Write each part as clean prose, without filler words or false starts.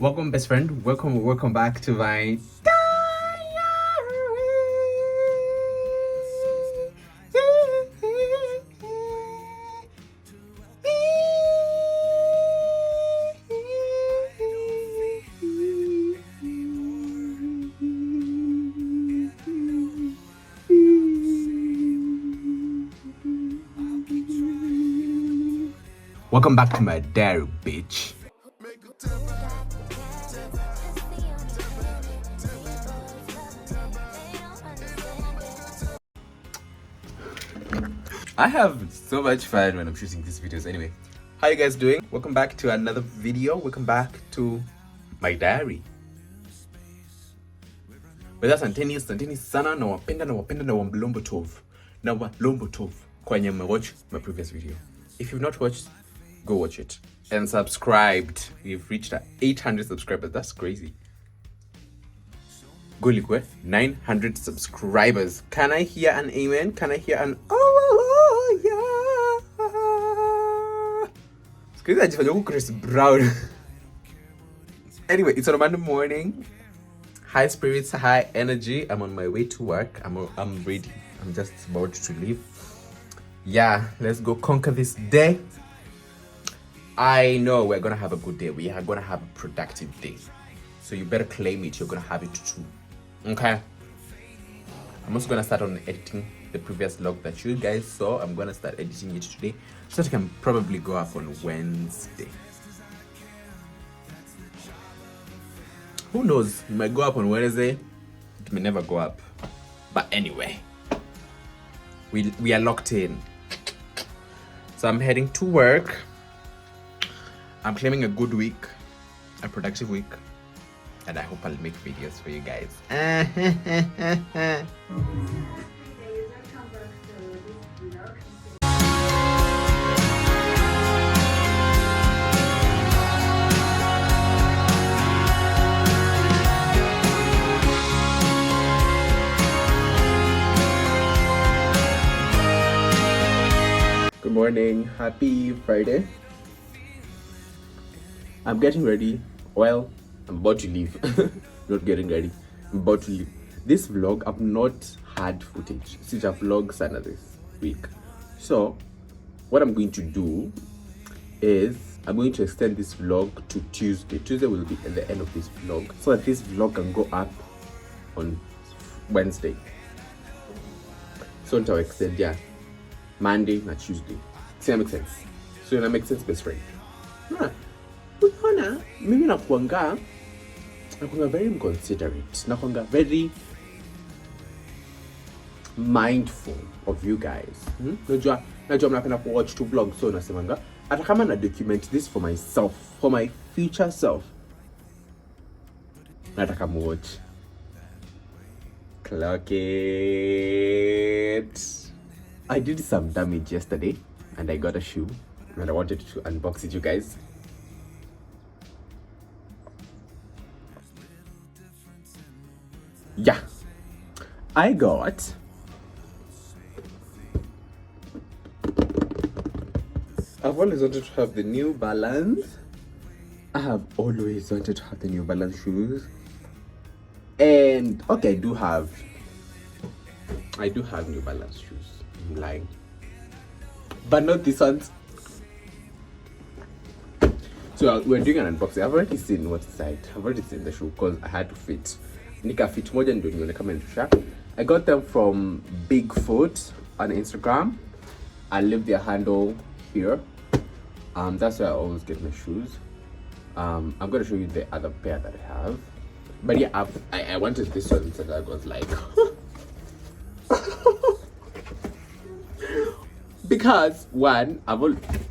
Welcome, best friend. Welcome back to my Welcome back to my diary, bitch. I have so much fun when I'm shooting these videos. Anyway, how you guys doing? Welcome back to another video. Welcome back to my diary. With us santeni sana na wapenda na wamlombo tov kwenye watch my previous video. If you've not watched, go watch it and subscribed. We've reached 800 subscribers. That's crazy. Golikwe 900 subscribers. Can I hear an amen? Can I hear an oh yeah? Chris Brown. Anyway, it's on a Monday morning. High spirits, high energy. I'm on my way to work. I'm ready. I'm just about to leave. Yeah, let's go conquer this day. I know we're gonna have a good day. We are gonna have a productive day. So you better claim it. You're gonna have it too. Okay. I'm also gonna start on editing the previous vlog that you guys saw. I'm gonna start editing it today, so that it can probably go up on Wednesday. Who knows? It might go up on Wednesday. It may never go up. But anyway, we are locked in. So I'm heading to work. I'm claiming a good week, a productive week, and I hope I'll make videos for you guys. Good morning, happy Friday. I'm getting ready. Well, I'm about to leave. Not getting ready. I'm about to leave. This vlog, I've not had footage. Since I vlog sana this week. So, what I'm going to do is I'm going to extend this vlog to Tuesday. Tuesday will be at the end of this vlog, so that this vlog can go up on Wednesday. So until I extend, yeah, Monday and Tuesday. See, that makes sense? So that makes sense, best friend. Unaona, mimi nakuanga very inconsiderate, nakuanga very mindful of you guys. Najua mnapenda watch two vlogs, so nasemanga hata kama na document this for myself, for my future self, nataka watch. Clock it. I did some damage yesterday and I got a shoe and I wanted to unbox it, you guys. Yeah, I've always wanted to have the New Balance. I have always wanted to have the New Balance shoes. And okay, I do have New Balance shoes. I'm lying. But not these ones. So we're doing an unboxing. I've already seen what's inside. I've already seen the shoe because I had to fit. Nika fit moja ndio nione kama nishusha. I got them from Bigfoot on Instagram. I leave their handle here. That's where I always get my shoes. I'm gonna show you the other pair that I have. But yeah, I wanted this one, so I was like, because one,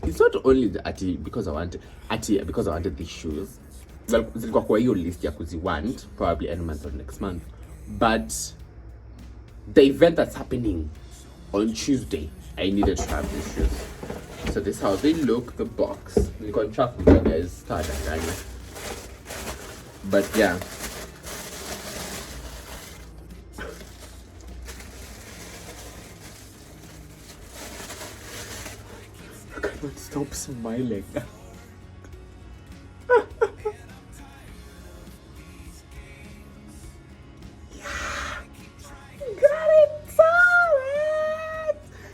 it's not only the because I wanted these shoes. Well, zilikuwa kwa hiyo list ya kuziwant probably end month or next month, but the event that's happening on Tuesday, I needed to have these shoes. So this is how they look. The box. You can track with you guys. Start that, but yeah. I cannot stop smiling.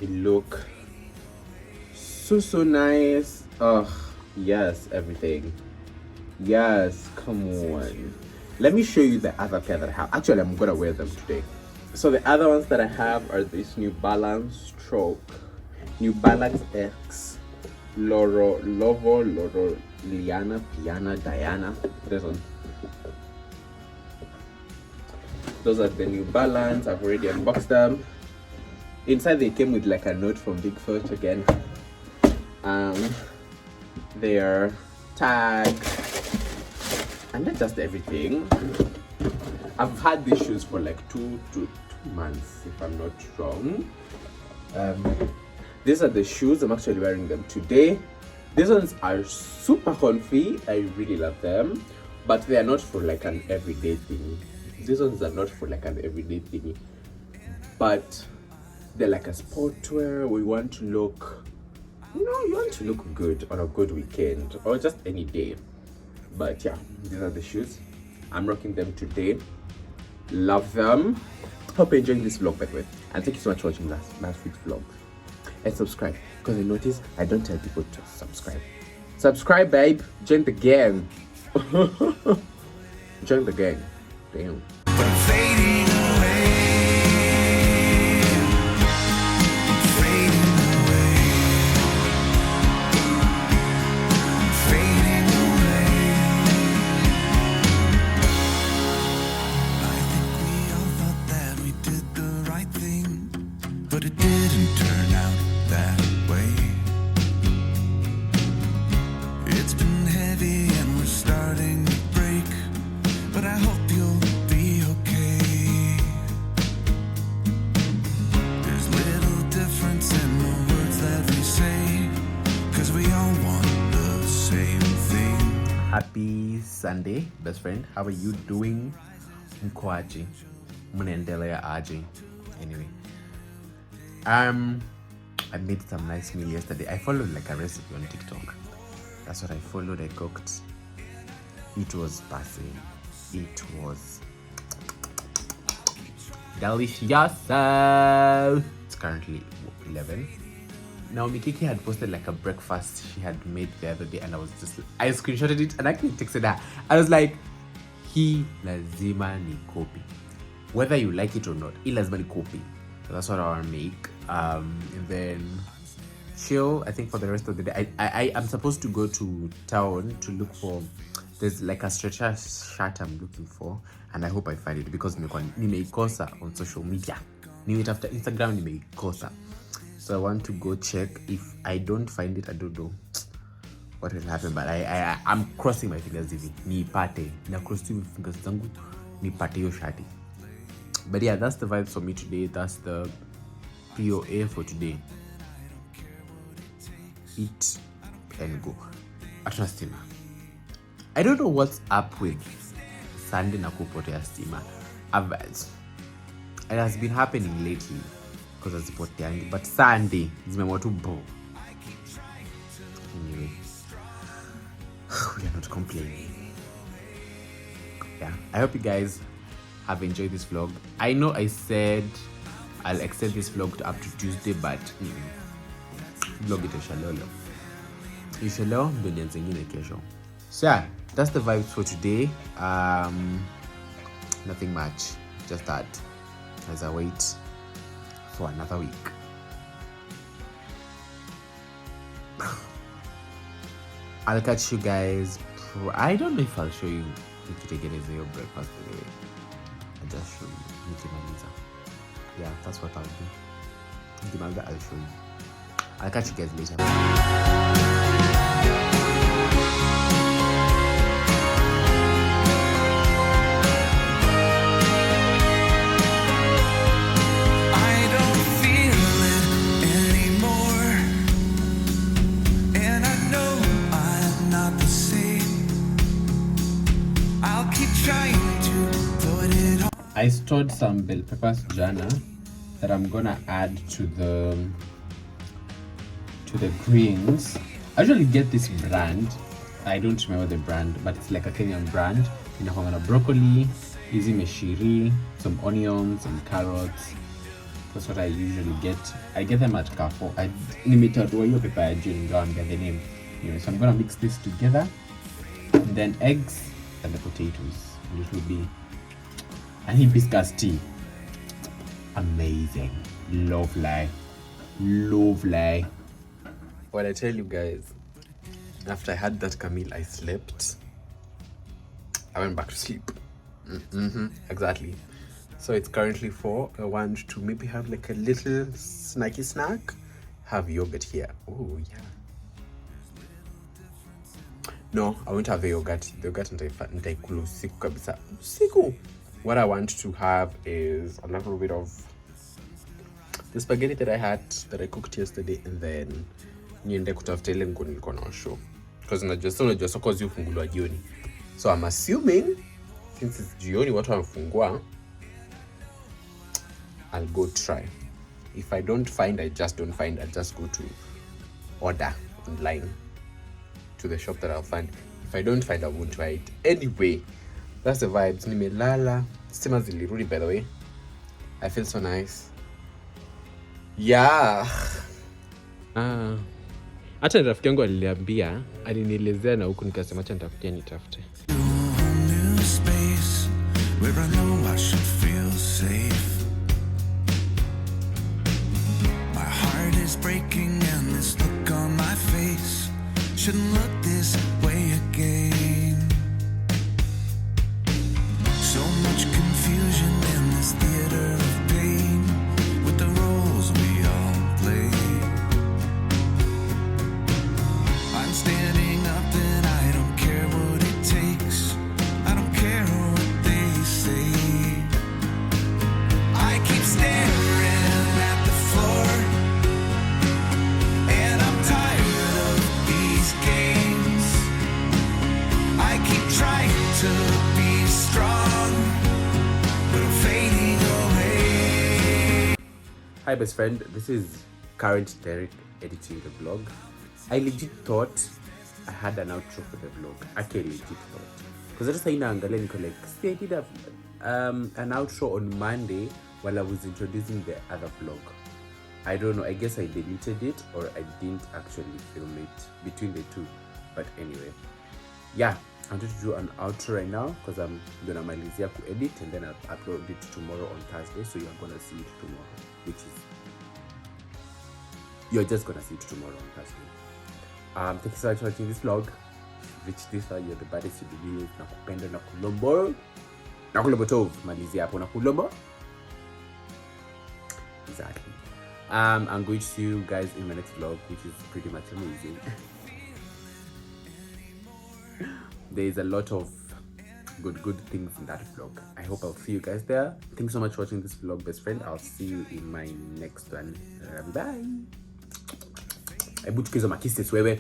They look so nice. Oh yes, everything. Yes, come on. Let me show you the other pair that I have. Actually, I'm gonna wear them today. So the other ones that I have are this New Balance New Balance X Lovo Liana Piana Diana. This one. Those are the New Balance. I've already unboxed them. Inside they came with like a note from Bigfoot again. Their tag, and that's just everything. I've had these shoes for like two months, if I'm not wrong. These are the shoes. I'm actually wearing them today. These ones are super comfy. I really love them, but they are not for like an everyday thing. These ones are not for like an everyday thing, but they're like a sportwear. We want to look, you want to look good on a good weekend or just any day. But yeah, these are the shoes. I'm rocking them today. Love them. Hope you're enjoying this vlog, by the way. And thank you so much for watching last week's vlog. And subscribe, because I notice I don't tell people to subscribe. Subscribe, babe. Join the gang. Join the gang. Damn. But I'm fading away. Fading away. Fading away. I think we all thought that we did the right thing, but it didn't turn out that way. It's been heavy and we're starting to break, but I hope you'll be okay. There's little difference in the words that we say, 'cause we all want the same thing. Happy Sunday, best friend. How are you doing? Mkwaji. Mnaendelea aje. Anyway. I made some nice meal yesterday. I followed like a recipe on TikTok. That's what I followed. I cooked. It was passing. It was delicious. It's currently 11. Now Mikiki had posted like a breakfast she had made the other day, and I screenshotted it and I actually texted her. I was like, hii lazima ni copy. Whether you like it or not, hii lazima ni copy. So that's what I want to make. And then chill, I think, for the rest of the day. I'm supposed to go to town to look for, there's like a stretcher shirt I'm looking for, and I hope I find it, because nimeikosa on social media. After Instagram nimeikosa. So I want to go check. If I don't find it, I don't know what will happen, but I'm crossing my fingers hivi niipate. Na cross my fingers zangu nipate hiyo shati. But yeah, that's the vibes for me today. That's the POA for today. Eat and go. Hatuna stima. I don't know what's up with Sunday na kupotea stima. It has been happening lately because hazipoteangi, but Sunday zimeamua tu bo. Anyway, we are not complaining. Yeah, I hope you guys have enjoyed this vlog. I know I said I'll extend this vlog to up to Tuesday, but vlog itashalolo. Ishalo ndo nianze ingine kesho. So yeah, that's the vibes for today. Nothing much, just that as I wait for another week. I'll catch you guys. I don't know if I'll show you your breakfast anyway. I'll just show you nikimaliza. Yeah, that's what I'll do. Nikimaliza, I'll show you. I'll catch you guys later. I stored some bell peppers jana that I'm gonna add to the greens. I usually get this brand. I don't remember the brand, but it's like a Kenyan brand. Inakuwa na broccoli, hizi meshiri, some onions, some carrots, That's what I usually get. I get them at Carrefour. I limited your paper and go and get the name. Anyway, so I'm gonna mix this together, and then eggs and the potatoes. And it will be an hibiscus tea. Amazing. Lovely. Lovely. Well, I tell you guys, after I had that Camille, I slept. I went back to sleep. Exactly. So it's currently 4. I want to maybe have like a little snacky snack. Have yogurt here. Oh yeah. No, I won't have a yogurt. The yogurt nitaikula usiku kabisa. Usiku. What I want to have is a little bit of the spaghetti that I had, that I cooked yesterday, and then niende kutafuta ile nguo nilikuwa na show. Because unajua soko zifunguliwa jioni. So I'm assuming since it's jioni watu wamefungua, I'll go try. If I don't find, I just don't find. I'll just go to order online to the shop that I'll find. If I don't find, I won't try it. Anyway, that's the vibes. Nimelala. Stima zilirudi, by the way. I feel so nice. Yeah. Hata rafiki yangu alinielezea na huku nikasema acha nitakuja nitafute. New space where I know I should feel safe. My heart is breaking and this look on my face shouldn't look this way again. So much confusion in this theater of pain with the roles we all play. I'm standing up and I don't care what it takes. I don't care what they say. I keep staring at the floor and I'm tired of these games. I keep trying to be strong, but I'm fading away. Hi best friend, this is current Derek editing the vlog. I legit thought I had an outro for the vlog. Actually legit thought. Because I just said naangalia niko like, see I did an outro on Monday while I was introducing the other vlog. I don't know, I guess I deleted it or I didn't actually film it between the two. But anyway, yeah, I'm going to do an outro right now because I'm gonna malizia ku edit and then I'll upload it tomorrow on Thursday. So you're gonna see it tomorrow, which is you're just gonna see it tomorrow on Thursday. Thank you so much for watching this vlog. Reach this far, you're the baddest you believe. Nakupenda na kulombo. Na kulombo tov. Malizia hapo na kulombo. Exactly. I'm going to see you guys in my next vlog, which is pretty much amazing. There is a lot of good things in that vlog. I hope I'll see you guys there. Thanks so much for watching this vlog, best friend. I'll see you in my next one. Bye. I put kisses wewe.